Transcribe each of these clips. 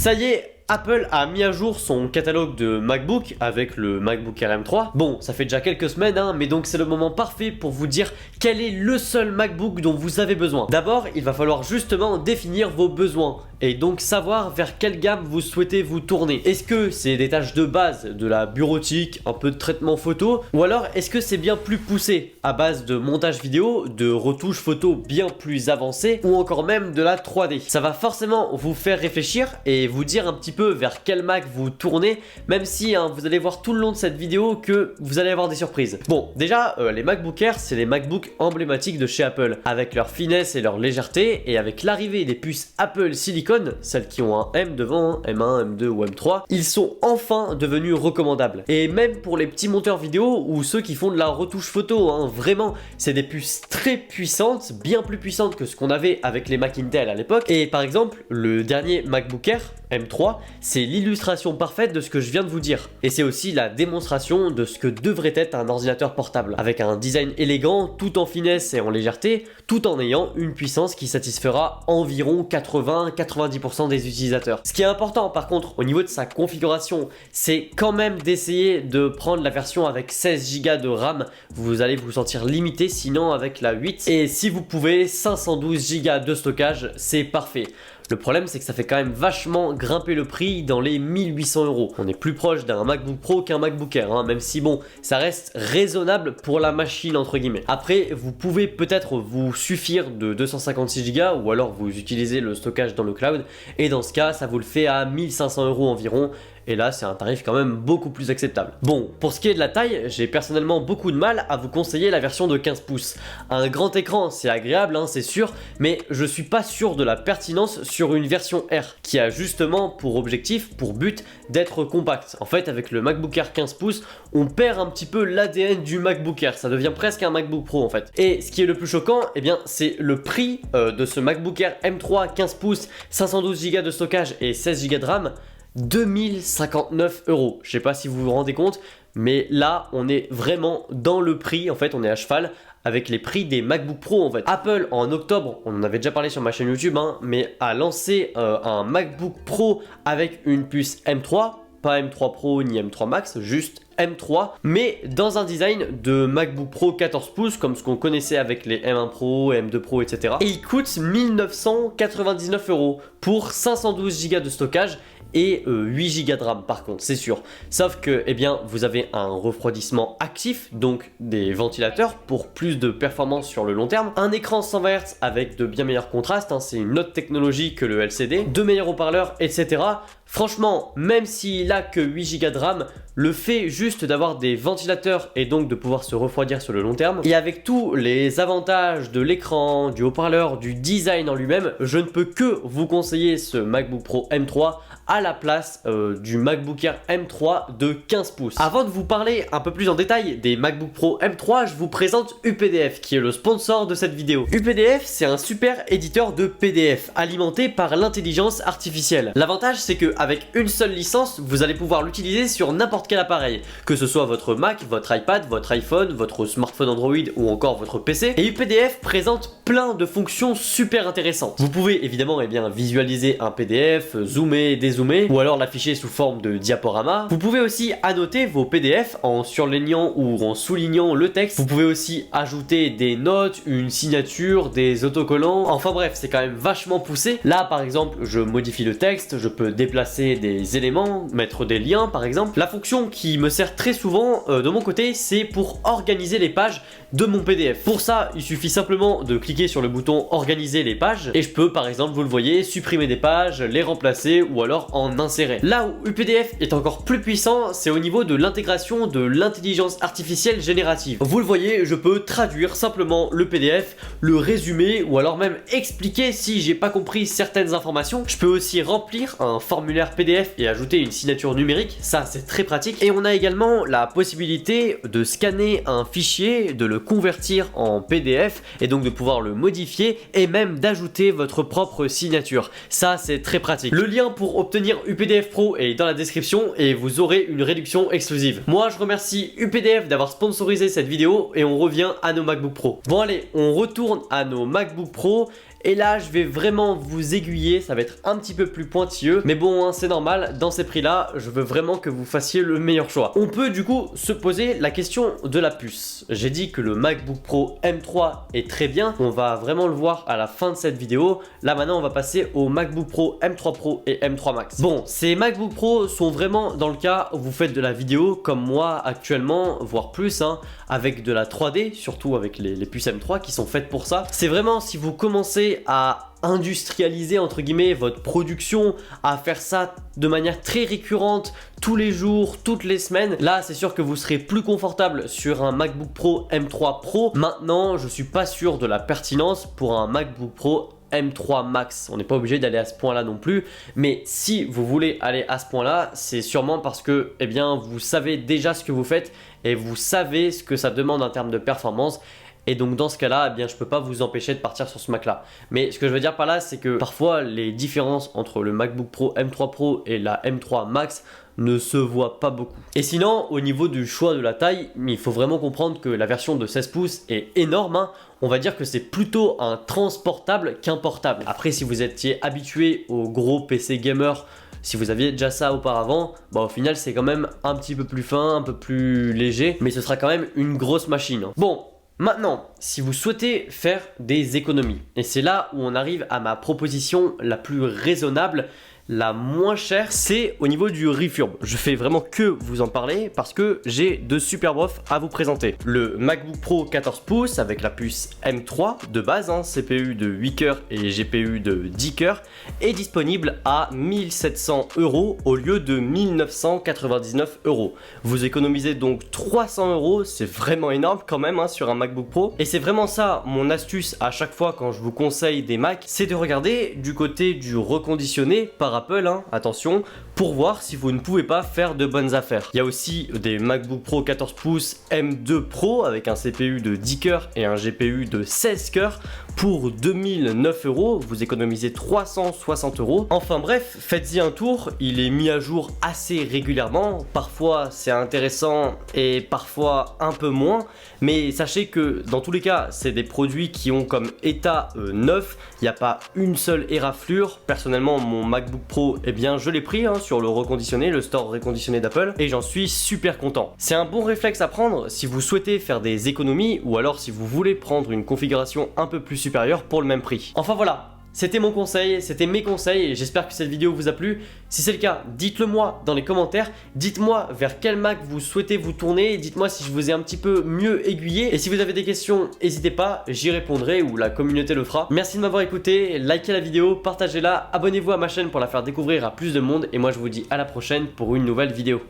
Ça y est, Apple a mis à jour son catalogue de MacBook avec le MacBook Air M3. Bon, ça fait déjà quelques semaines, hein, mais donc c'est le moment parfait pour vous dire quel est le seul MacBook dont vous avez besoin. D'abord, il va falloir justement définir vos besoins et donc savoir vers quelle gamme vous souhaitez vous tourner. Est-ce que c'est des tâches de base, de la bureautique, un peu de traitement photo, ou alors est-ce que c'est bien plus poussé, à base de montage vidéo, de retouches photo bien plus avancées, ou encore même de la 3D. Ça va forcément vous faire réfléchir et vous dire un petit peu vers quel Mac vous tournez, même si vous allez voir tout le long de cette vidéo que vous allez avoir des surprises. Bon, déjà, les MacBook Air, c'est les MacBooks emblématiques de chez Apple, avec leur finesse et leur légèreté, et avec l'arrivée des puces Apple Silicon, celles qui ont un M devant, M1, M2 ou M3, ils sont enfin devenus recommandables. Et même pour les petits monteurs vidéo ou ceux qui font de la retouche photo, vraiment, c'est des puces très puissantes, bien plus puissantes que ce qu'on avait avec les Mac Intel à l'époque. Et par exemple, le dernier MacBook Air, M3, c'est l'illustration parfaite de ce que je viens de vous dire. Et c'est aussi la démonstration de ce que devrait être un ordinateur portable, avec un design élégant, tout en finesse et en légèreté, tout en ayant une puissance qui satisfera environ 80-90% des utilisateurs. Ce qui est important par contre au niveau de sa configuration, c'est quand même d'essayer de prendre la version avec 16 Go de RAM. Vous allez vous sentir limité sinon avec la 8. Et si vous pouvez, 512 Go de stockage, c'est parfait. Le problème, c'est que ça fait quand même vachement grimper le prix dans les 1800 €. On est plus proche d'un MacBook Pro qu'un MacBook Air, même si bon, ça reste raisonnable pour la machine entre guillemets. Après, vous pouvez peut-être vous suffire de 256 Go ou alors vous utilisez le stockage dans le cloud et dans ce cas, ça vous le fait à 1500 € environ. Et là, c'est un tarif quand même beaucoup plus acceptable. Bon, pour ce qui est de la taille, j'ai personnellement beaucoup de mal à vous conseiller la version de 15 pouces. Un grand écran, c'est agréable, c'est sûr, mais je suis pas sûr de la pertinence sur une version R, qui a justement pour objectif, pour but, d'être compact. En fait, avec le MacBook Air 15 pouces, on perd un petit peu l'ADN du MacBook Air, ça devient presque un MacBook Pro en fait. Et ce qui est le plus choquant, c'est le prix de ce MacBook Air M3 15 pouces, 512 Go de stockage et 16 Go de RAM, 2059 €. Je sais pas si vous vous rendez compte, mais là on est vraiment dans le prix, en fait on est à cheval avec les prix des MacBook Pro en fait. Apple en octobre, on en avait déjà parlé sur ma chaîne YouTube, mais a lancé un MacBook Pro avec une puce M3, pas M3 Pro ni M3 Max, juste M3, mais dans un design de MacBook Pro 14 pouces comme ce qu'on connaissait avec les M1 Pro, M2 Pro, etc. Et il coûte 1999 € pour 512 Go de stockage et 8 Go de RAM par contre, c'est sûr. Sauf que vous avez un refroidissement actif, donc des ventilateurs pour plus de performance sur le long terme, un écran 120 Hz avec de bien meilleurs contrastes, c'est une autre technologie que le LCD, de meilleurs haut-parleurs, etc. Franchement, même s'il a que 8 Go de RAM, le fait juste d'avoir des ventilateurs et donc de pouvoir se refroidir sur le long terme, et avec tous les avantages de l'écran, du haut-parleur, du design en lui-même, je ne peux que vous conseiller ce MacBook Pro M3 à la place du MacBook Air M3 de 15 pouces. Avant de vous parler un peu plus en détail des MacBook Pro M3, je vous présente UPDF qui est le sponsor de cette vidéo. UPDF, c'est un super éditeur de PDF alimenté par l'intelligence artificielle. L'avantage, c'est que avec une seule licence, vous allez pouvoir l'utiliser sur n'importe quel appareil, que ce soit votre Mac, votre iPad, votre iPhone, votre smartphone Android ou encore votre PC. Et UPDF présente plein de fonctions super intéressantes. Vous pouvez évidemment visualiser un PDF, zoomer, dézoomer, ou alors l'afficher sous forme de diaporama. Vous pouvez aussi annoter vos PDF en surlignant ou en soulignant le texte. Vous pouvez aussi ajouter des notes, une signature, des autocollants. Enfin bref, c'est quand même vachement poussé. Là par exemple, je modifie le texte, je peux déplacer des éléments, mettre des liens par exemple. La fonction qui me sert très souvent de mon côté, c'est pour organiser les pages de mon PDF. Pour ça, il suffit simplement de cliquer sur le bouton organiser les pages et je peux par exemple, vous le voyez, supprimer des pages, les remplacer ou alors en insérer. Là où UPDF est encore plus puissant, c'est au niveau de l'intégration de l'intelligence artificielle générative. Vous le voyez, je peux traduire simplement le PDF, le résumer ou alors même expliquer si j'ai pas compris certaines informations. Je peux aussi remplir un formulaire PDF et ajouter une signature numérique, ça c'est très pratique. Et on a également la possibilité de scanner un fichier, de le convertir en PDF et donc de pouvoir le modifier et même d'ajouter votre propre signature. Ça c'est très pratique. Le lien pour obtenir UPDF Pro est dans la description et vous aurez une réduction exclusive. Moi je remercie UPDF d'avoir sponsorisé cette vidéo et on revient à nos MacBook Pro. Bon allez, on retourne à nos MacBook Pro Et là je vais vraiment vous aiguiller, ça va être un petit peu plus pointilleux. Mais bon hein, c'est normal, dans ces prix là, je veux vraiment que vous fassiez le meilleur choix. On peut du coup se poser la question de la puce. J'ai dit que le MacBook Pro M3 est très bien, on va vraiment le voir à la fin de cette vidéo. Là maintenant on va passer au MacBook Pro M3 Pro et M3 Max. Bon, ces MacBook Pro sont vraiment dans le cas où vous faites de la vidéo comme moi actuellement, voire plus hein, avec de la 3D, surtout avec les puces M3 qui sont faites pour ça. C'est vraiment si vous commencez à industrialiser entre guillemets votre production, à faire ça de manière très récurrente tous les jours, toutes les semaines, là c'est sûr que vous serez plus confortable sur un MacBook Pro M3 Pro. Maintenant je suis pas sûr de la pertinence pour un MacBook Pro M3 Max, on n'est pas obligé d'aller à ce point là non plus, mais si vous voulez aller à ce point là, c'est sûrement parce que eh bien, vous savez déjà ce que vous faites et vous savez ce que ça demande en termes de performance. Et donc dans ce cas là, eh bien, je peux pas vous empêcher de partir sur ce Mac là. Mais ce que je veux dire par là, c'est que parfois les différences entre le MacBook Pro M3 Pro et la M3 Max ne se voient pas beaucoup. Et sinon, au niveau du choix de la taille, il faut vraiment comprendre que la version de 16 pouces est énorme hein. On va dire que c'est plutôt un transportable qu'un portable. Après, si vous étiez habitué au gros PC gamer, si vous aviez déjà ça auparavant, bah au final c'est quand même un petit peu plus fin, un peu plus léger, mais ce sera quand même une grosse machine. Bon, maintenant, si vous souhaitez faire des économies, et c'est là où on arrive à ma proposition la plus raisonnable, la moins chère, c'est au niveau du refurb. Je fais vraiment que vous en parler parce que j'ai de superbes offres à vous présenter. Le MacBook Pro 14 pouces avec la puce M3 de base, hein, CPU de 8 cœurs et GPU de 10 cœurs, est disponible à 1700 € au lieu de 1999 €. Vous économisez donc 300 €, c'est vraiment énorme quand même hein, sur un MacBook Pro. Et c'est vraiment ça mon astuce à chaque fois quand je vous conseille des Macs, c'est de regarder du côté du reconditionné par Apple, hein, attention, pour voir si vous ne pouvez pas faire de bonnes affaires. Il y a aussi des MacBook Pro 14 pouces M2 Pro avec un CPU de 10 cœurs et un GPU de 16 cœurs pour 2009 €, vous économisez 360 €. Enfin bref, faites-y un tour, il est mis à jour assez régulièrement, parfois c'est intéressant et parfois un peu moins, mais sachez que dans tous les cas, c'est des produits qui ont comme état neuf, il n'y a pas une seule éraflure. Personnellement, mon MacBook Pro, eh bien je l'ai pris hein, sur le reconditionné, le store reconditionné d'Apple, et j'en suis super content. C'est un bon réflexe à prendre si vous souhaitez faire des économies ou alors si vous voulez prendre une configuration un peu plus supérieure pour le même prix. Enfin voilà, c'était mon conseil, c'était mes conseils et j'espère que cette vidéo vous a plu. Si c'est le cas, dites-le moi dans les commentaires, dites-moi vers quel Mac vous souhaitez vous tourner, dites-moi si je vous ai un petit peu mieux aiguillé et si vous avez des questions, n'hésitez pas, j'y répondrai ou la communauté le fera. Merci de m'avoir écouté, likez la vidéo, partagez-la, abonnez-vous à ma chaîne pour la faire découvrir à plus de monde et moi je vous dis à la prochaine pour une nouvelle vidéo.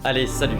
Allez, salut!